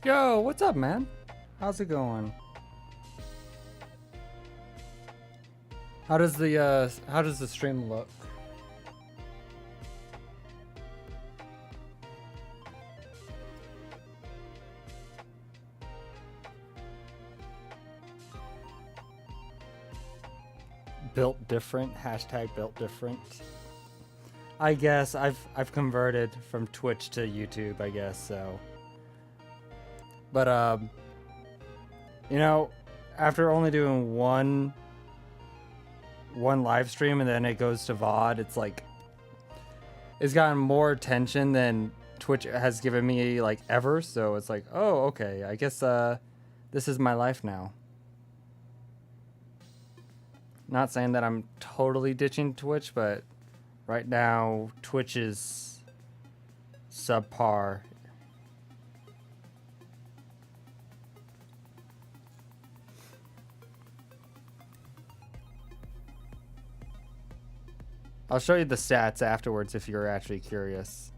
Yo, what's up, man? How's it going? How does the stream look? Built different, hashtag built different. I guess I've converted from Twitch to YouTube, I guess, so. But you know, after only doing one live stream and then it goes to VOD, it's like it's gotten more attention than Twitch has given me like ever, so it's like, oh, okay, I guess this is my life now. Not saying that I'm totally ditching Twitch, but right now Twitch is subpar. I'll show you the stats afterwards if you're actually curious.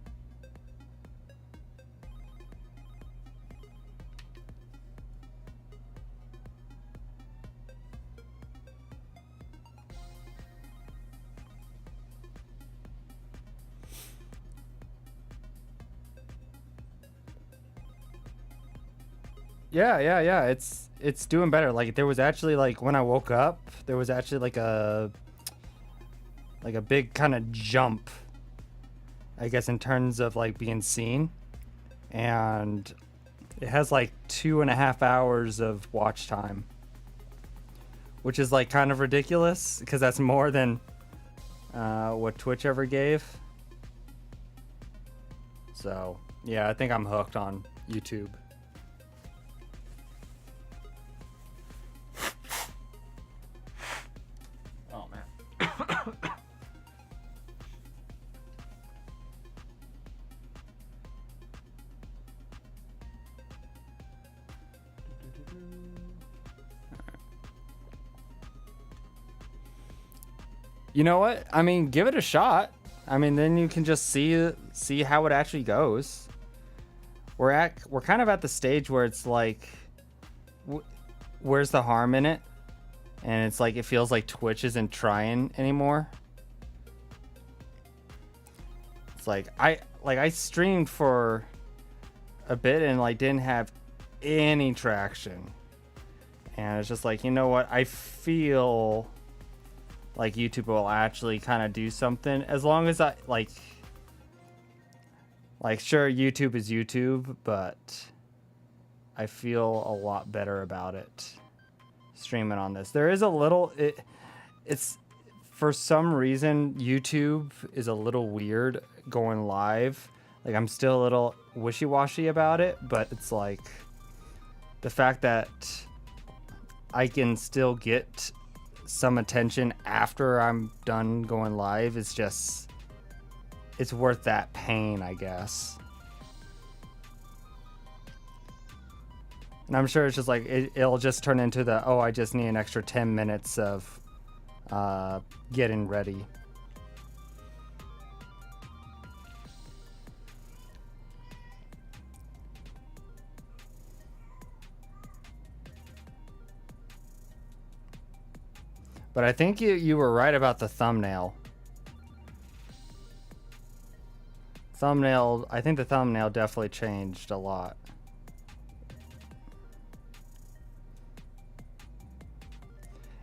Yeah. It's doing better. Like there was actually like when I woke up, there was actually like a big kind of jump, I guess, in terms of like being seen, and it has like 2.5 hours of watch time, which is like kind of ridiculous because that's more than what Twitch ever gave. So yeah, I think I'm hooked on YouTube. Oh man. You know what? I mean, give it a shot. I mean, then you can just see how it actually goes. We're kind of at the stage where it's like, where's the harm in it? And it's like it feels like Twitch isn't trying anymore. It's like I streamed for a bit and like didn't have any traction. And it's just like, you know what? I feel like YouTube will actually kind of do something as long as I like sure, YouTube is YouTube, but I feel a lot better about it streaming on this. There is a little it's for some reason YouTube is a little weird going live. Like I'm still a little wishy-washy about it, but it's like the fact that I can still get some attention after I'm done going live is just, it's worth that pain, I guess. And I'm sure it's just like it'll just turn into the, oh, I just need an extra 10 minutes of getting ready. But I think you were right about the thumbnail. I think the thumbnail definitely changed a lot.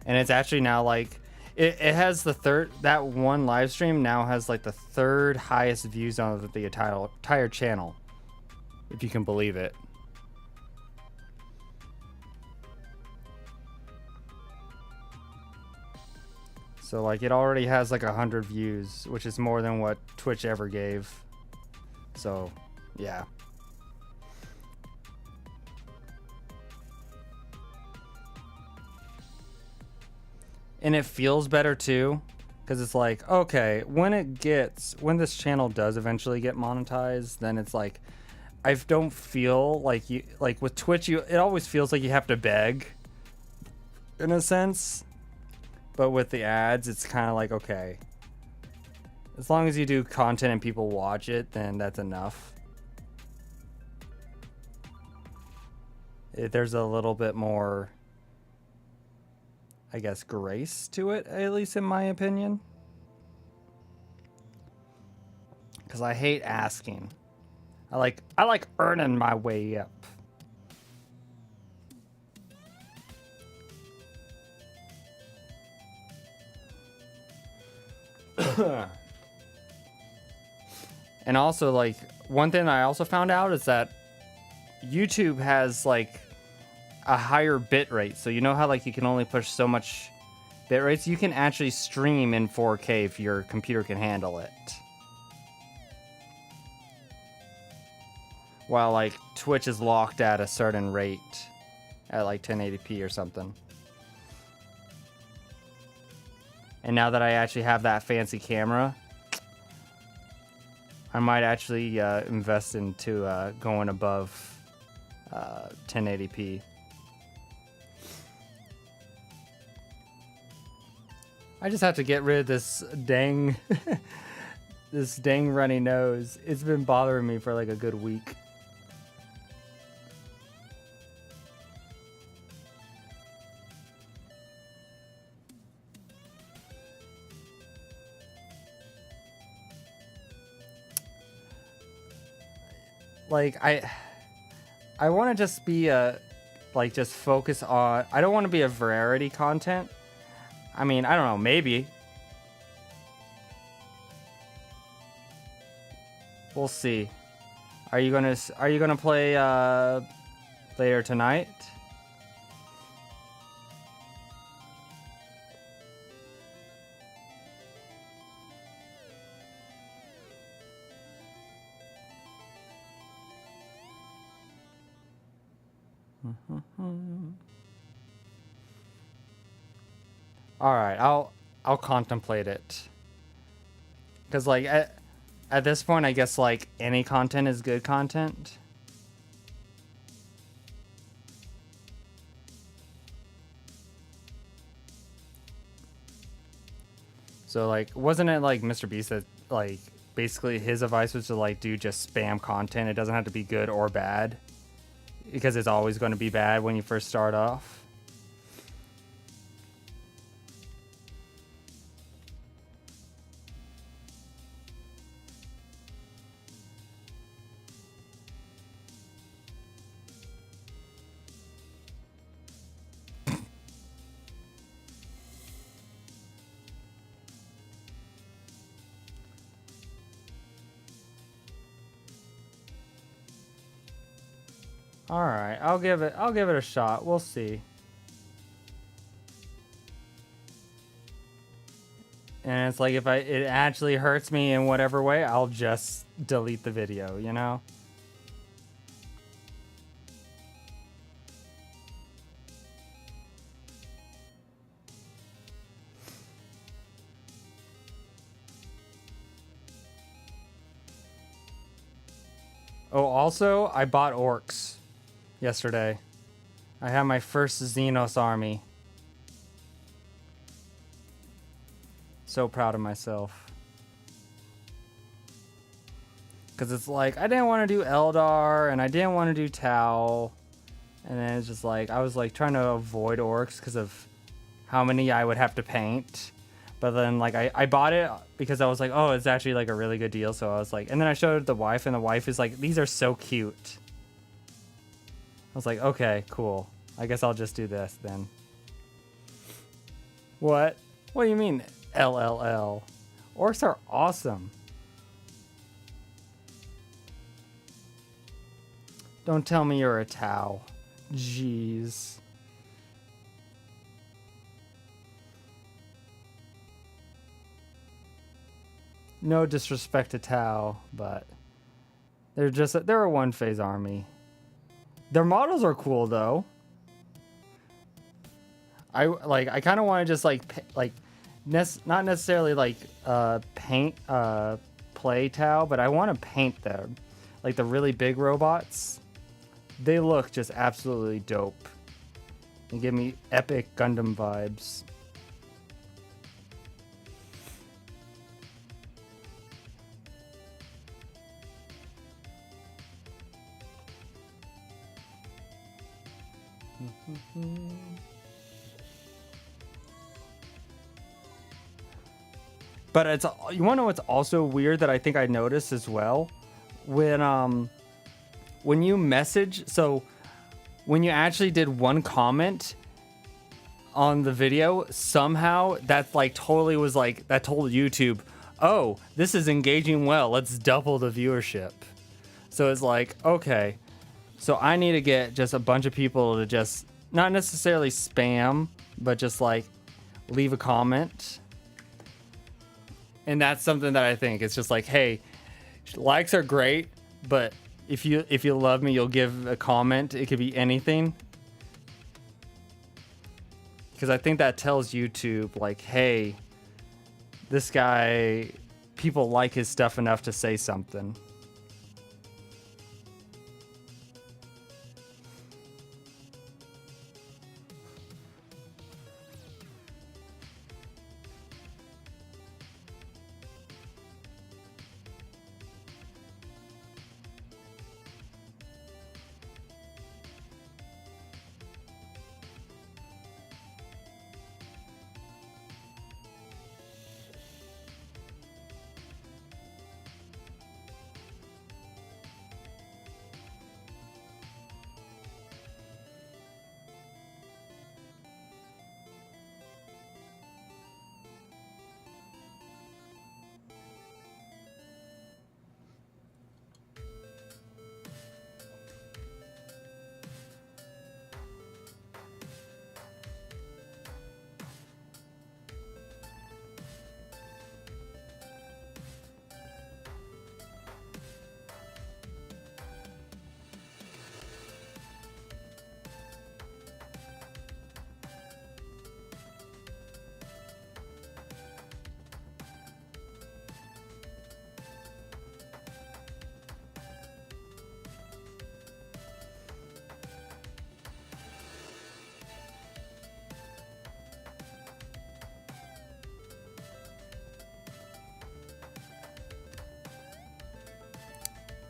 And it's actually now like, it has that one live stream now has like the third highest views on the entire channel, if you can believe it. So like it already has like 100 views, which is more than what Twitch ever gave. So yeah. And it feels better too, because it's like, okay, when this channel does eventually get monetized, then it's like, I don't feel like like with Twitch, it always feels like you have to beg in a sense. But with the ads, it's kind of like, okay, as long as you do content and people watch it, then that's enough. there's a little bit more, I guess, grace to it, at least in my opinion. Because I hate asking. I like earning my way up. And also, like, one thing I also found out is that YouTube has like a higher bit rate. So you know how like you can only push so much bit rates? You can actually stream in 4K if your computer can handle it. While like Twitch is locked at a certain rate at like 1080p or something. And now that I actually have that fancy camera, I might actually invest into going above 1080p. I just have to get rid of this dang this dang runny nose. It's been bothering me for like a good week. Like I want to just be like just focus on, I don't want to be a variety content. I mean, I don't know, maybe. We'll see. Are you gonna play later tonight? All right, I'll contemplate it. Cause like at this point, I guess like any content is good content. So like, wasn't it like Mr. Beast that like basically his advice was to like do just spam content? It doesn't have to be good or bad, because it's always going to be bad when you first start off. All right, I'll give it a shot. We'll see. And it's like if it actually hurts me in whatever way, I'll just delete the video, you know? Oh, also, I bought orcs yesterday. I have my first Xenos army. So proud of myself. Because it's like, I didn't want to do Eldar, and I didn't want to do Tau. And then it's just like, I was like trying to avoid orcs because of how many I would have to paint. But then like, I bought it because I was like, oh, it's actually like a really good deal. So I was like, and then I showed it to the wife, and the wife is like, these are so cute. I was like, okay, cool. I guess I'll just do this then. What? What do you mean, LLL? Orcs are awesome. Don't tell me you're a Tau. Jeez. No disrespect to Tau, but they're a one-phase army. Their models are cool though. I kind of want to just not necessarily like paint play Tau, but I want to paint them, like the really big robots. They look just absolutely dope. They give me epic Gundam vibes. But it's, you want to know what's also weird that I think I noticed as well? When you message, so when you actually did one comment on the video, somehow that like totally was like, that told YouTube, oh, this is engaging well, let's double the viewership. So it's like, okay, so I need to get just a bunch of people to just not necessarily spam, but just like leave a comment. And that's something that I think it's just like, hey, likes are great, but if you love me, you'll give a comment. It could be anything. Because I think that tells YouTube like, hey, this guy, people like his stuff enough to say something.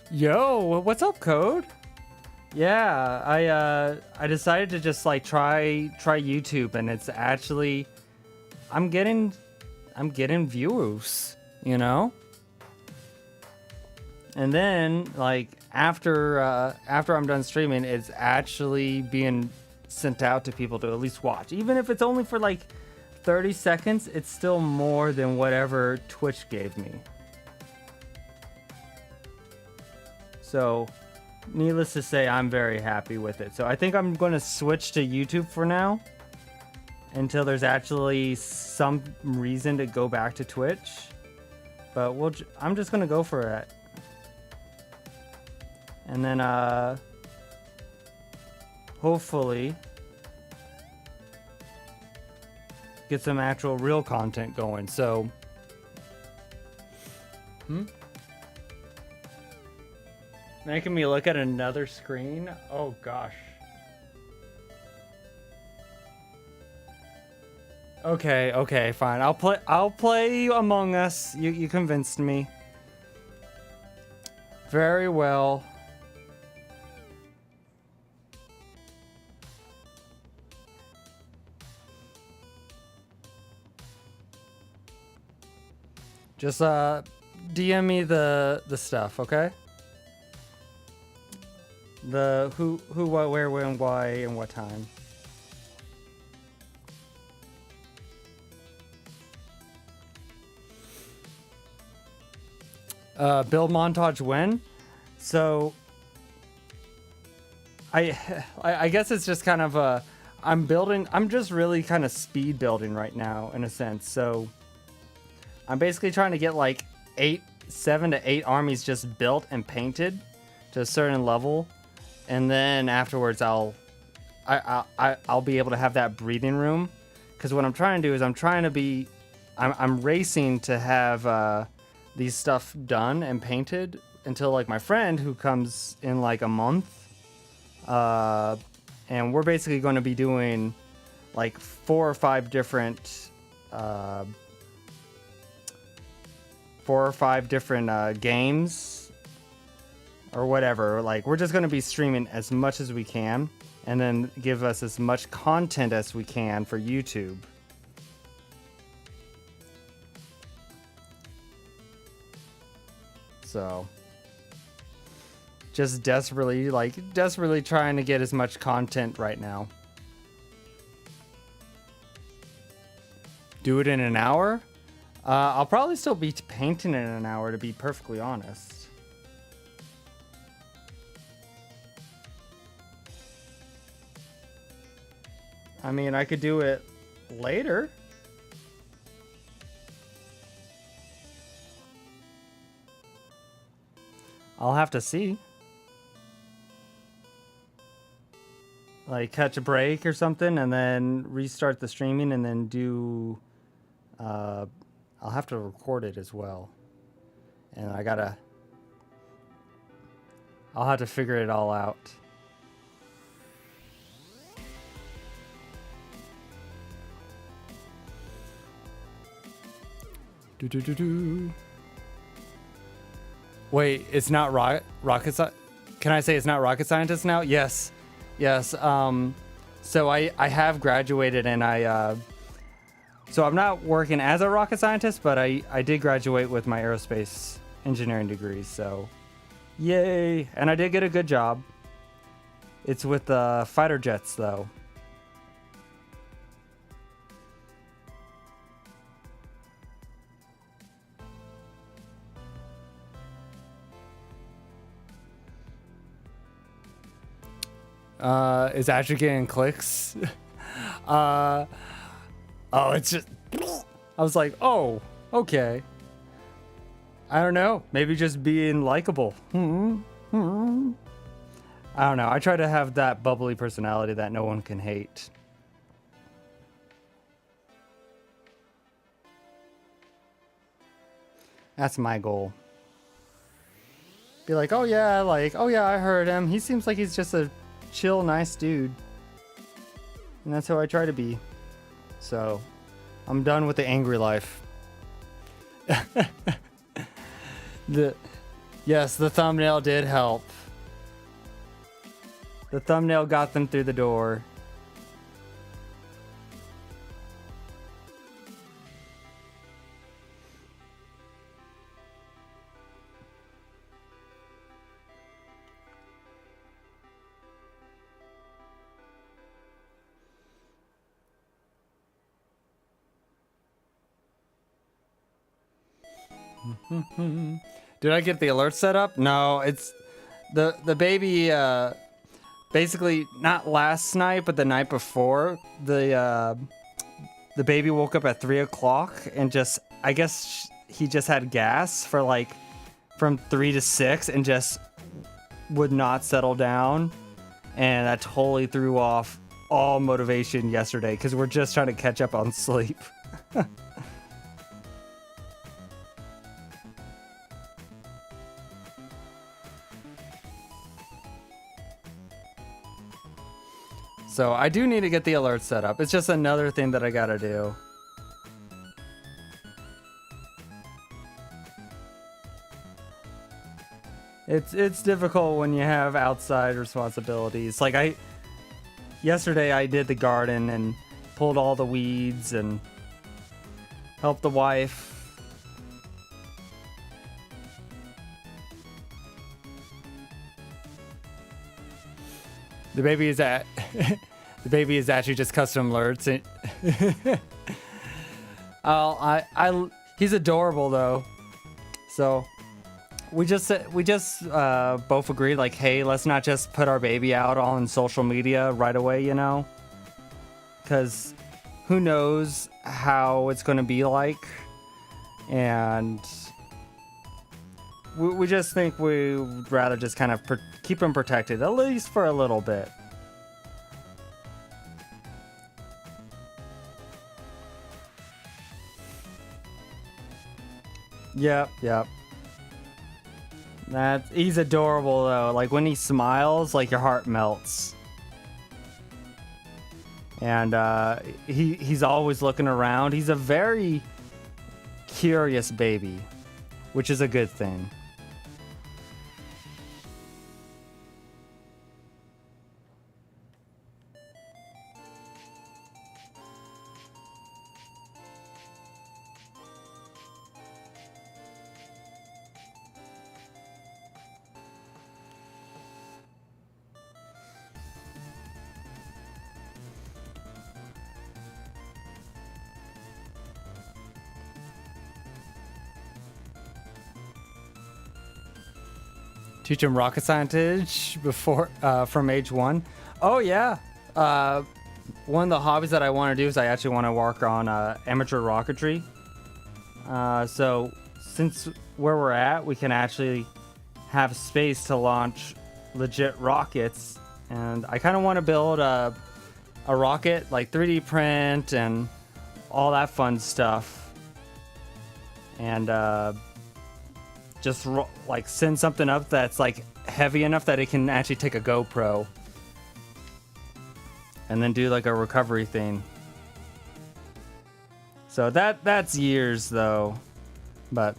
Yo, what's up, Code? Yeah, I decided to just like try YouTube, and it's actually I'm getting views, you know? And then like after I'm done streaming, it's actually being sent out to people to at least watch. Even if it's only for like 30 seconds, it's still more than whatever Twitch gave me. So, needless to say, I'm very happy with it. So I think I'm going to switch to YouTube for now until there's actually some reason to go back to Twitch. But I'm just going to go for it. And then, hopefully, get some actual real content going. So, making me look at another screen? Oh gosh. Okay, fine. I'll play Among Us. You convinced me. Very well. Just DM me the stuff, okay? The who, what, where, when, why, and what time. Build montage when? So I guess it's just kind of I'm just really kind of speed building right now in a sense. So I'm basically trying to get like 7 to 8 armies just built and painted to a certain level. And then afterwards, I'll be able to have that breathing room, because what I'm trying to do is I'm racing to have these stuff done and painted until like my friend who comes in like a month, and we're basically going to be doing like 4 or 5 different games. Or whatever, like we're just going to be streaming as much as we can and then give us as much content as we can for YouTube. So just desperately trying to get as much content right now. Do it in an hour? I'll probably still be painting in an hour, to be perfectly honest. I mean, I could do it later. I'll have to see. Like, catch a break or something and then restart the streaming and then do... I'll have to record it as well. And I'll have to figure it all out. Wait, it's not rocket science? Can I say it's not rocket scientist now? Yes. Yes. So I have graduated, and so I'm not working as a rocket scientist, but I did graduate with my aerospace engineering degree. So yay. And I did get a good job. It's with fighter jets though. Is Asher getting clicks? Oh, it's just... I was like, oh, okay. I don't know. Maybe just being likable. I don't know. I try to have that bubbly personality that no one can hate. That's my goal. Be like, oh yeah, I heard him. He seems like he's just a chill, nice dude. And that's how I try to be. So, I'm done with the angry life. Yes, the thumbnail did help. The thumbnail got them through the door. Did I get the alert set up? No, it's the baby. Basically, not last night, but the night before, the baby woke up at 3 o'clock and just, I guess he just had gas for like from 3 to 6 and just would not settle down, and that totally threw off all motivation yesterday because we're just trying to catch up on sleep. So I do need to get the alert set up. It's just another thing that I gotta do. It's difficult when you have outside responsibilities. Like yesterday I did the garden and pulled all the weeds and helped the wife. The baby is actually just custom alerts. He's adorable though. So we just both agreed, like, hey, let's not just put our baby out on social media right away, you know, because who knows how it's going to be like, and we just think we would rather just kind of keep him protected, at least for a little bit. Yep. He's adorable though. Like when he smiles, like your heart melts. And he's always looking around. He's a very curious baby, which is a good thing. Teach him rocket scientist before from age 1. Oh yeah. One of the hobbies that I want to do is I actually want to work on amateur rocketry. So since where we're at, we can actually have space to launch legit rockets, and I kind of want to build a rocket, like 3D print and all that fun stuff, and just like send something up that's like heavy enough that it can actually take a GoPro, and then do like a recovery thing. So that's years though, but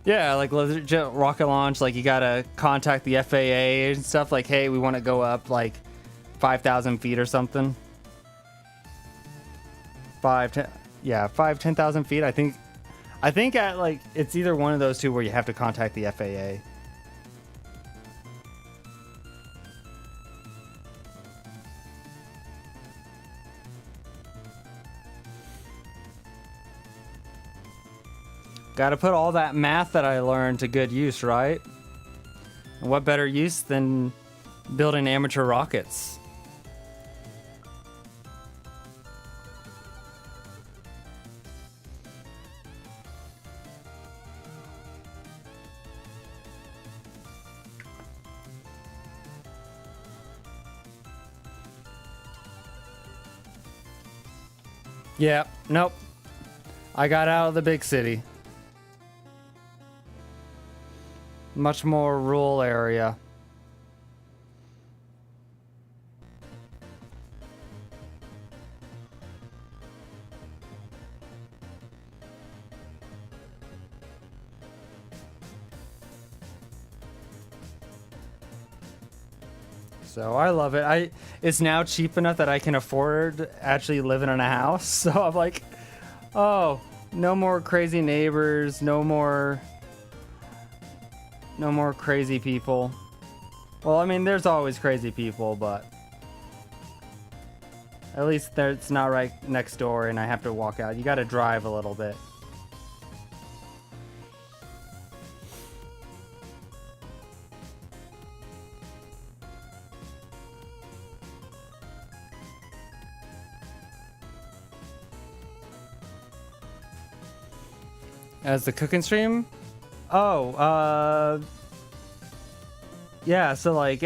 yeah, like legit rocket launch, like you gotta contact the FAA and stuff, like, hey, we want to go up like 5,000 feet or something. 10,000 feet. I think at like, it's either one of those two where you have to contact the FAA. Got to put all that math that I learned to good use, right? And what better use than building amateur rockets? Yeah, nope. I got out of the big city. Much more rural area. So I love it. It's now cheap enough that I can afford actually living in a house. So I'm like, oh, no more crazy neighbors, no more crazy people. Well, I mean, there's always crazy people, but at least it's not right next door and I have to walk out. You got to drive a little bit. As the cooking stream? Oh, yeah, so like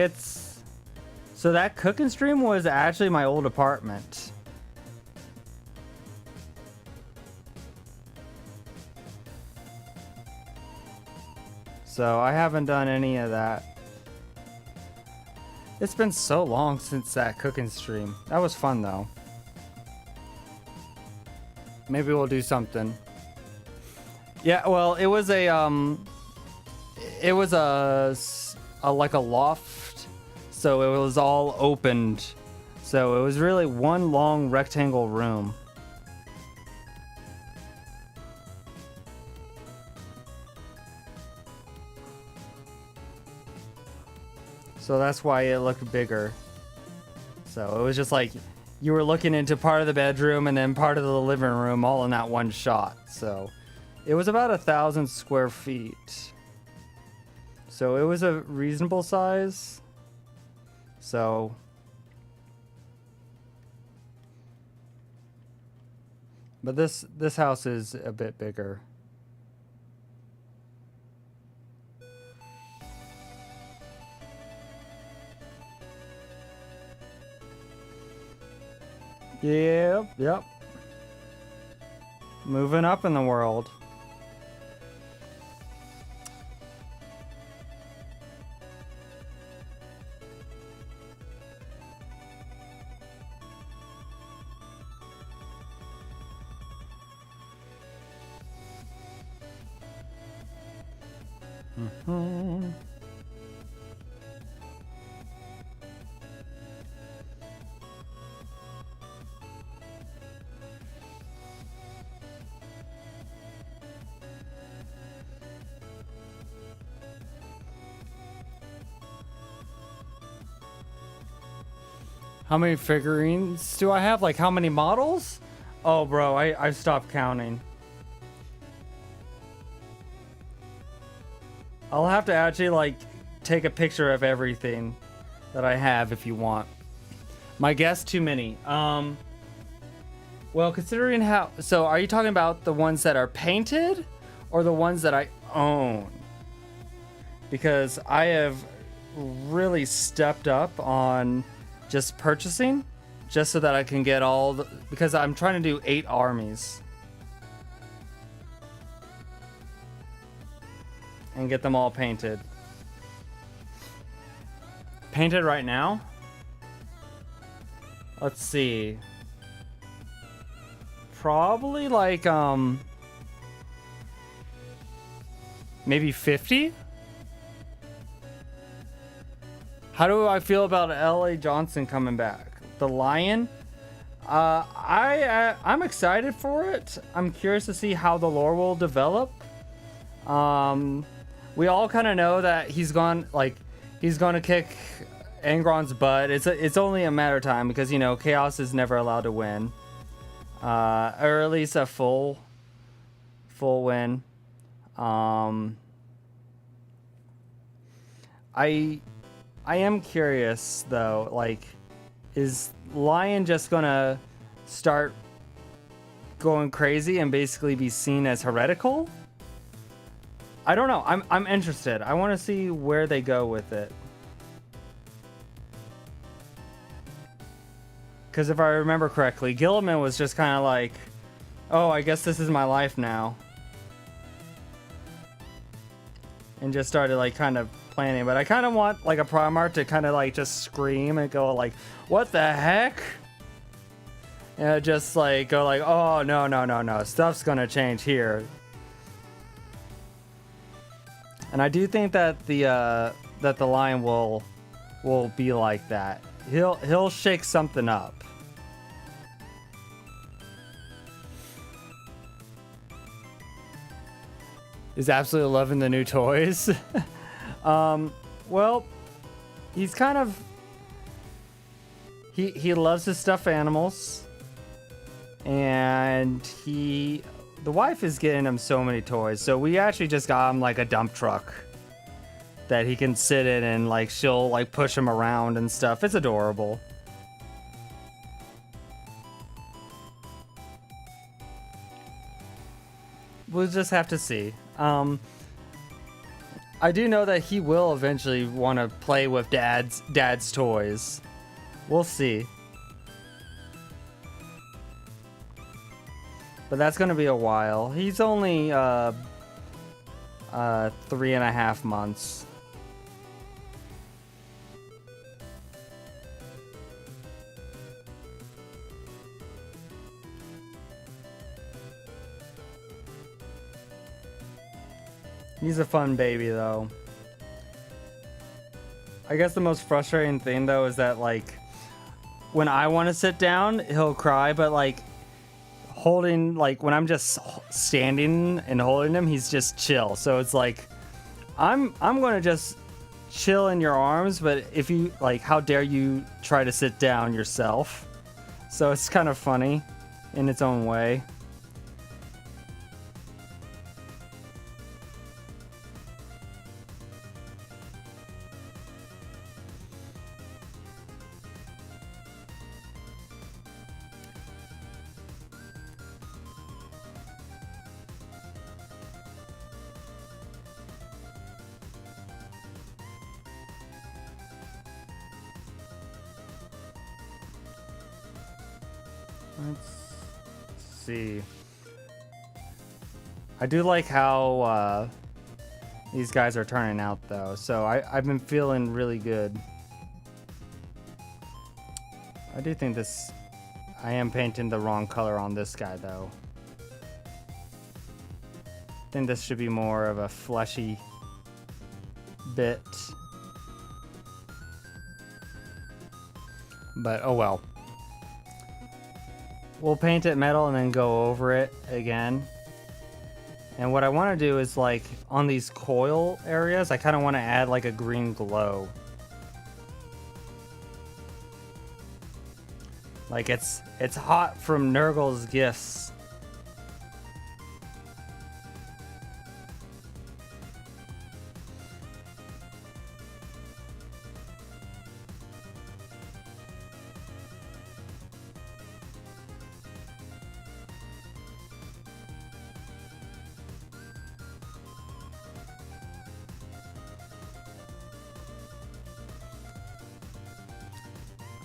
so that cooking stream was actually my old apartment. So I haven't done any of that. It's been so long since that cooking stream. That was fun though. Maybe we'll do something. Yeah, well, it was a like a loft, so it was all opened, so it was really one long rectangle room. So that's why it looked bigger. So it was just like you were looking into part of the bedroom and then part of the living room all in that one shot. So it was about 1,000 square feet. So it was a reasonable size. So but this house is a bit bigger. Yep. Moving up in the world. How many figurines do I have? Like, how many models? Oh, bro, I stopped counting. I'll have to actually like take a picture of everything that I have if you want. My guess, too many. Well, considering how... So, are you talking about the ones that are painted or the ones that I own? Because I have really stepped up on just purchasing just so that I can get all the... Because I'm trying to do 8 armies. And get them all painted. Painted right now? Let's see. Probably like, maybe 50? How do I feel about L.A. Johnson coming back? The Lion? I'm excited for it. I'm curious to see how the lore will develop. We all kind of know that he's going to kick Angron's butt. It's only a matter of time because, you know, Chaos is never allowed to win. Or at least a full win. I am curious though, like, is Lion just gonna start going crazy and basically be seen as heretical? I don't know. I'm interested. I want to see where they go with it. Because if I remember correctly, Gilliman was just kind of like, oh, I guess this is my life now. And just started like kind of planning. But I kind of want like a Primarch to kind of like just scream and go like, what the heck? And just like go like, oh, no. Stuff's going to change here. And I do think that the Lion will be like that. He'll shake something up. Is absolutely loving the new toys. Well, he's kind of he loves his stuffed animals, and the wife is getting him so many toys. So we actually just got him like a dump truck that he can sit in, and like she'll like push him around and stuff. It's adorable. We'll just have to see. I do know that he will eventually want to play with dad's toys. We'll see. But that's going to be a while. He's only 3.5 months. He's a fun baby, though. I guess the most frustrating thing, though, is that, like, when I want to sit down, he'll cry, but, like, holding, like, when I'm just standing and holding him, he's just chill. So it's like, I'm going to just chill in your arms, but if you, like, how dare you try to sit down yourself? So it's kind of funny in its own way. Let's see. I do like how these guys are turning out, though. So I've been feeling really good. I do think this... I am painting the wrong color on this guy, though. I think this should be more of a fleshy bit. But, oh well. We'll paint it metal and then go over it again. And what I want to do is, like, on these coil areas, I kind of want to add, like, a green glow. Like, it's hot from Nurgle's gifts.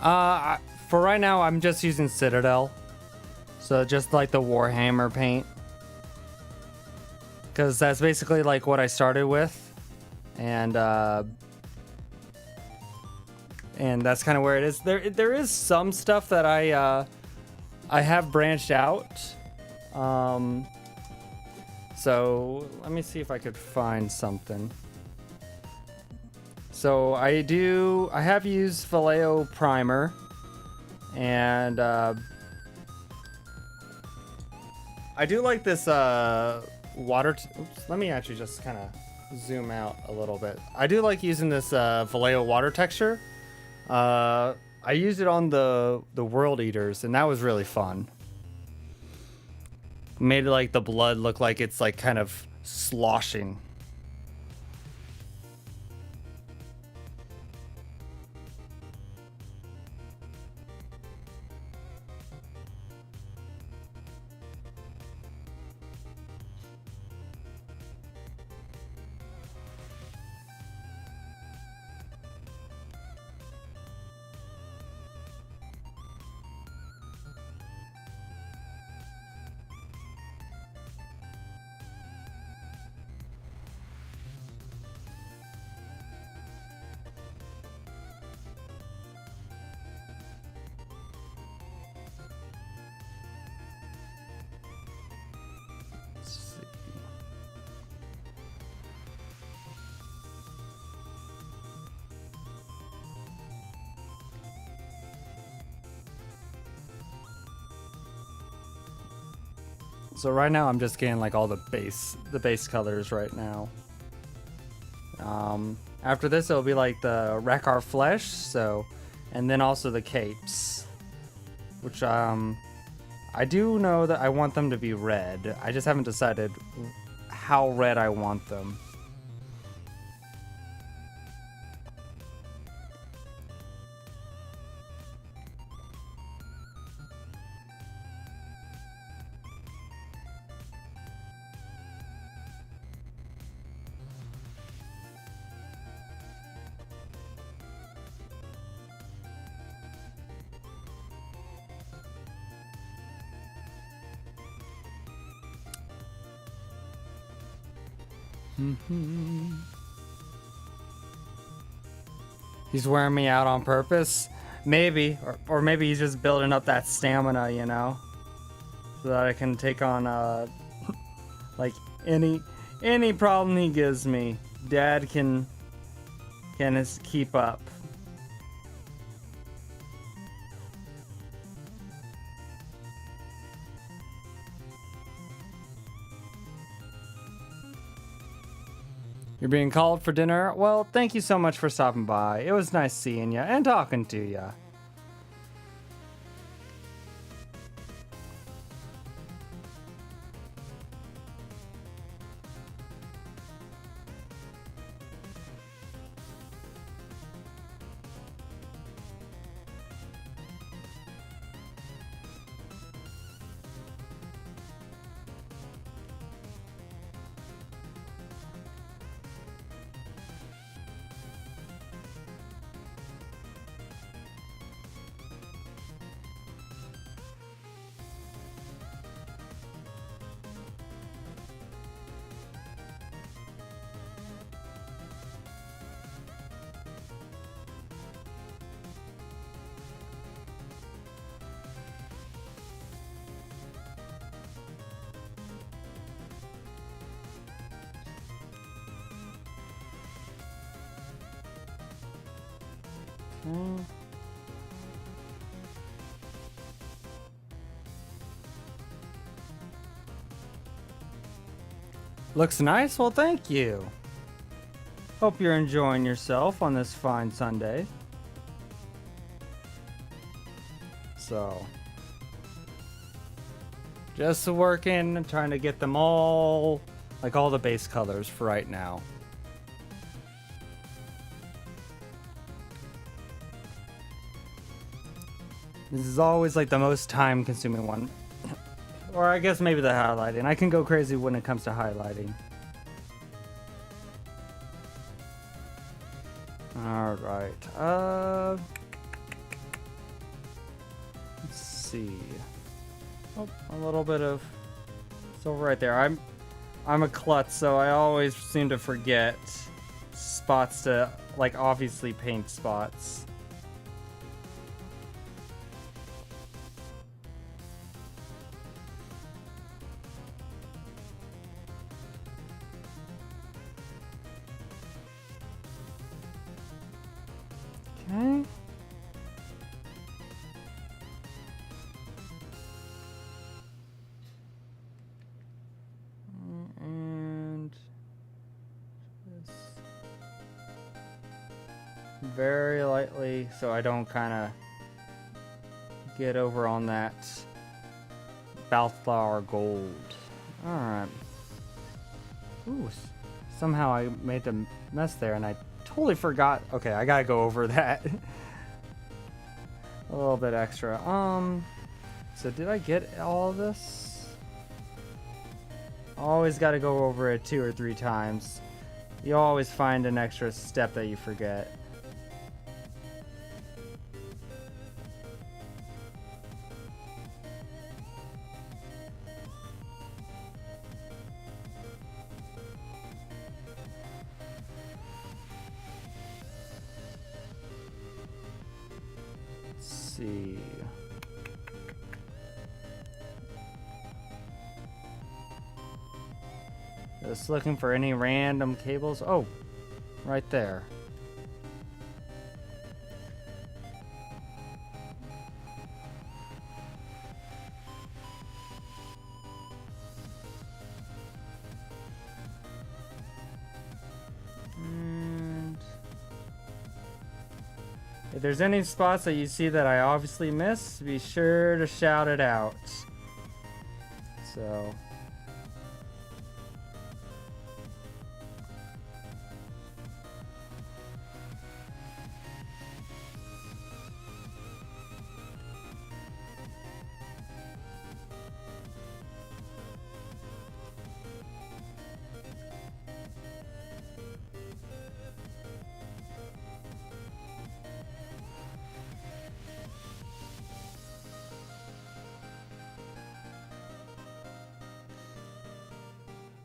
For right now, I'm just using Citadel. So just like the Warhammer paint. Because that's basically like what I started with. And that's kind of where it is. There is some stuff that I have branched out. So let me see if I could find something. So I have used Vallejo primer, and I do like this water. Oops, let me actually just kind of zoom out a little bit. I do like using this Vallejo water texture. I used it on the World Eaters, and that was really fun. Made like the blood look like it's like kind of sloshing. So right now I'm just getting like all the base colors right now. After this it'll be like the Wreck-Our Flesh, so, and then also the capes, which I do know that I want them to be red. I just haven't decided how red I want them. He's wearing me out on purpose, maybe, or maybe he's just building up that stamina, you know, so that I can take on like any problem he gives me. Dad can just keep up. You're being called for dinner? Well, thank you so much for stopping by. It was nice seeing you and talking to you. Looks nice? Well, thank you. Hope you're enjoying yourself on this fine Sunday. So, just working, trying to get them all, like all the base colors for right now. This is always like the most time consuming one. Or I guess maybe the highlighting. I can go crazy when it comes to highlighting. Alright. see. Oh, a little bit of silver right there. I'm a klutz, so I always seem to forget spots to, like, obviously paint spots. Okay. And just very lightly so I don't kind of get over on that Balthar gold. Alright. Ooh, somehow I made the mess there and I totally forgot. Okay, I gotta go over that. A little bit extra. So did I get all of this? Always gotta go over it 2 or 3 times. You always find an extra step that you forget. See. Just looking for any random cables. Oh, right there. If there's any spots that you see that I obviously missed, be sure to shout it out. So.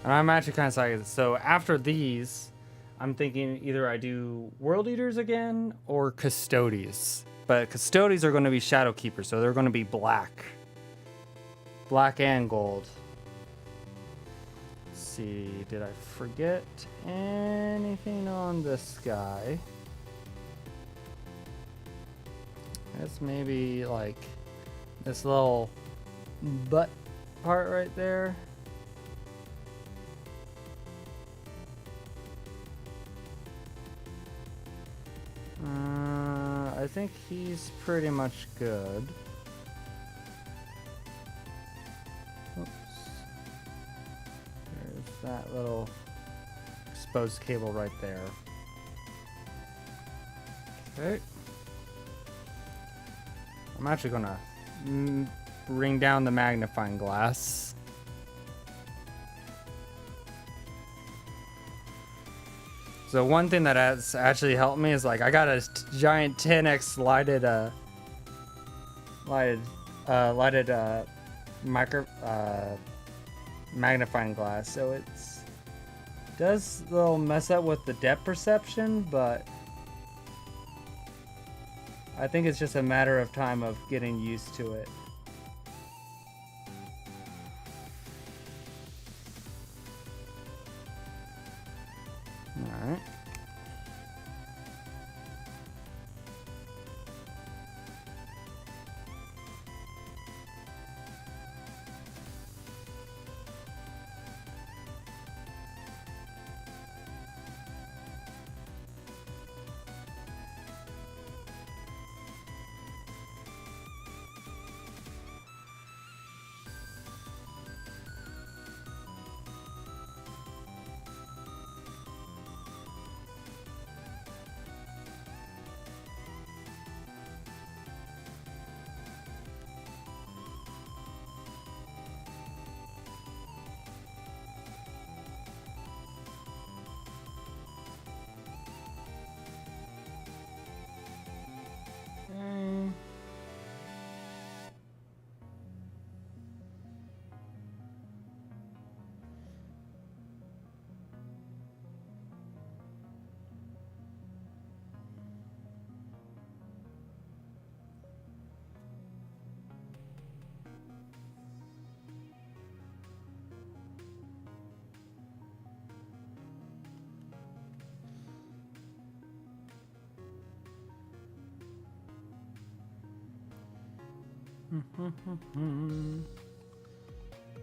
And I'm actually kind of excited. So after these, I'm thinking either I do World Eaters again or Custodies. But Custodies are going to be Shadow Keepers, so they're going to be black. Black and gold. Let's see, did I forget anything on this guy? That's maybe like this little butt part right there. I think he's pretty much good. Oops. There's that little exposed cable right there. Okay. I'm actually gonna bring down the magnifying glass. So one thing that has actually helped me is like I got a giant 10x lighted magnifying glass. So it's does a little mess up with the depth perception, but I think it's just a matter of time of getting used to it. Alright.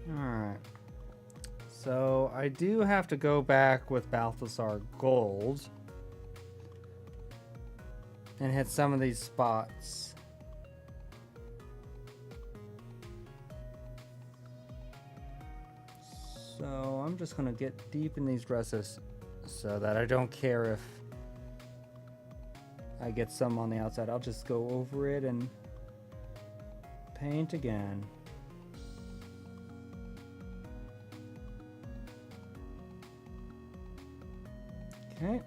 Alright. So I do have to go back with Balthasar Gold and hit some of these spots. So I'm just gonna get deep in these dresses so that I don't care if I get some on the outside. I'll just go over it and paint again. Okay.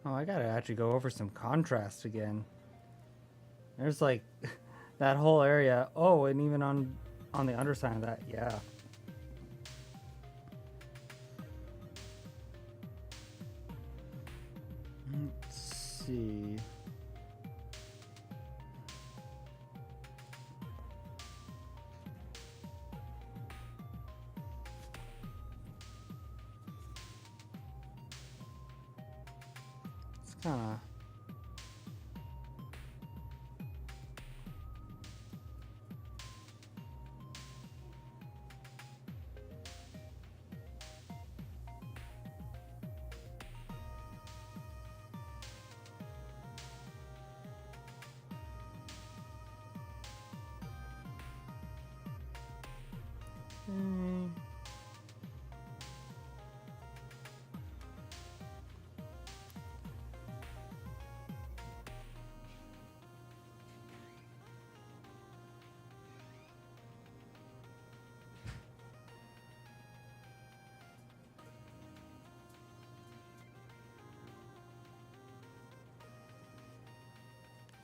Oh, I gotta actually go over some contrast again. There's like that whole area. Oh, and even on the underside of that, yeah. Let's see. It's kind of...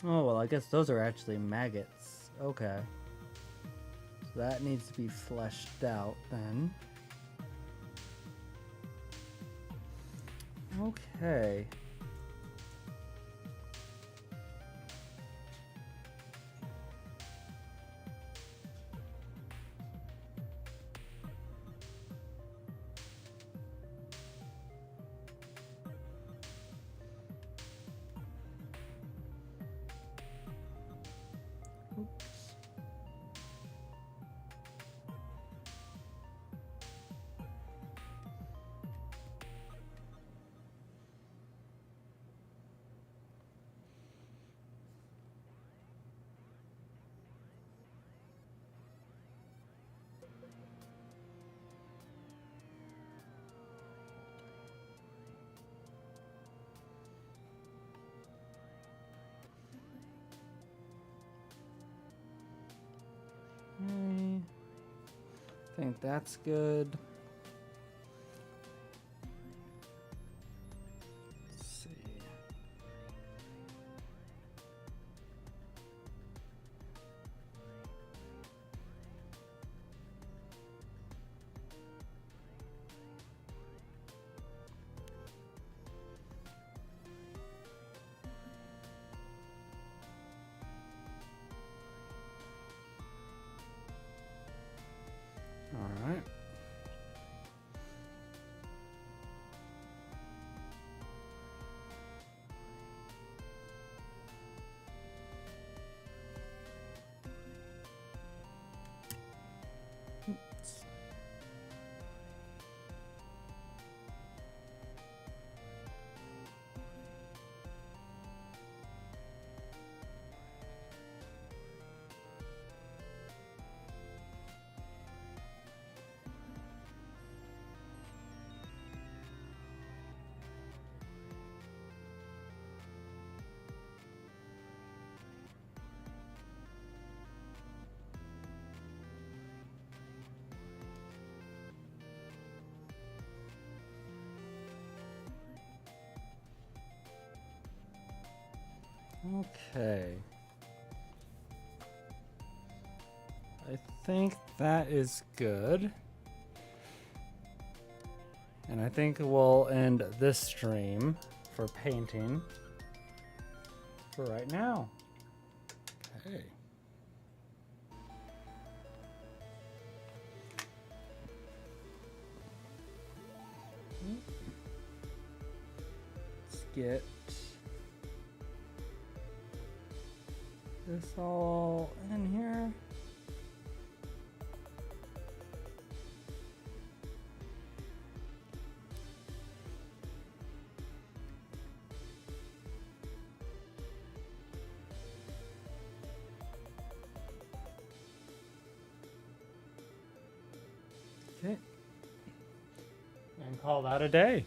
Oh, well, I guess those are actually maggots. Okay. So that needs to be fleshed out then. Okay. Oops. Okay. I think that's good. Let's see. All right. Okay. I think that is good. And I think we'll end this stream for painting for right now. Okay. Let's get this all in here. Okay. And call that a day.